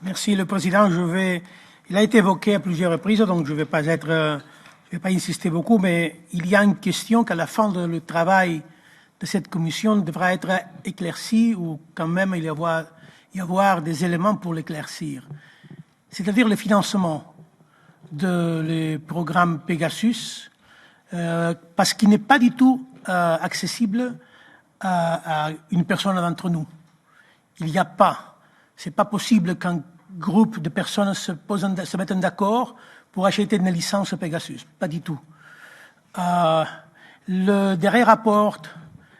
Merci, le Président. Il a été évoqué à plusieurs reprises, donc je ne vais pas insister beaucoup, mais il y a une question qu'à la fin du travail de cette commission devra être éclaircie ou quand même il y avoir des éléments pour l'éclaircir. C'est-à-dire le financement du programme Pegasus, parce qu'il n'est pas du tout accessible à une personne d'entre nous. Il n'y a pas. C'est pas possible qu'un groupe de personnes se mettent d'accord pour acheter une licence Pegasus. Pas du tout. Le dernier rapport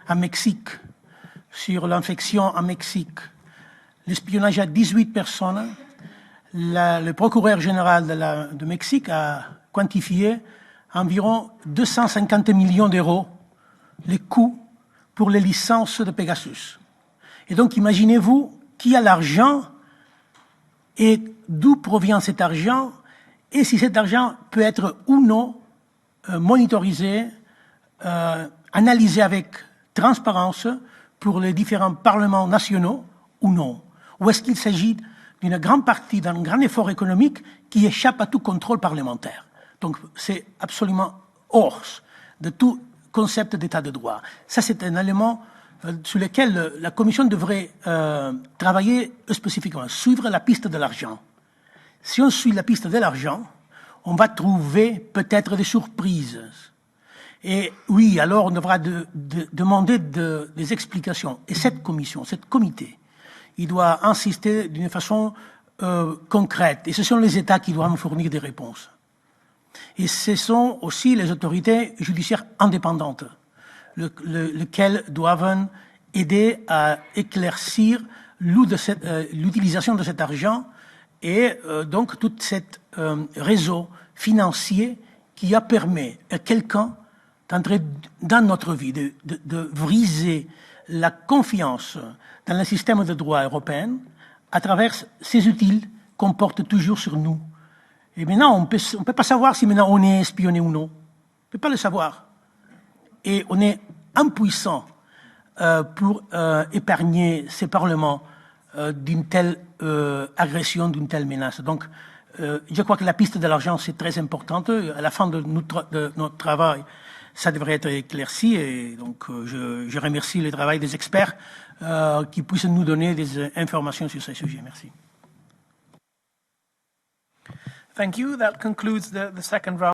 à Mexique sur l'infection en Mexique, l'espionnage à 18 personnes, le procureur général de Mexique a quantifié environ 250 millions d'euros les coûts pour les licences de Pegasus. Et donc, imaginez-vous qui a l'argent et d'où provient cet argent et si cet argent peut être ou non monitorisé, analysé avec transparence pour les différents parlements nationaux ou non. Ou est-ce qu'il s'agit d'une grande partie, d'un grand effort économique qui échappe à tout contrôle parlementaire? Donc, c'est absolument hors de tout concept d'état de droit. Ça, c'est un élément sur lequel la Commission devrait travailler spécifiquement, suivre la piste de l'argent. Si on suit la piste de l'argent, on va trouver peut-être des surprises. Et oui, alors on devra demander des explications. Et cette commission, ce comité, il doit insister d'une façon concrète. Et ce sont les États qui doivent nous fournir des réponses. Et ce sont aussi les autorités judiciaires indépendantes lesquelles doivent aider à éclaircir l'utilisation de cet argent et donc tout cet réseau financier qui a permis à quelqu'un d'entrer dans notre vie, de briser la confiance dans le système de droit européen à travers ces outils qu'on porte toujours sur nous. Et maintenant, on ne peut pas savoir si maintenant on est espionné ou non. On ne peut pas le savoir. Et on est impuissant pour épargner ces parlements d'une telle agression, d'une telle menace. Donc, je crois que la piste de l'argent, c'est très importante. À la fin de notre travail, ça devrait être éclairci. Et donc, je remercie le travail des experts qui puissent nous donner des informations sur ces sujets. Merci. Thank you. That concludes the second round.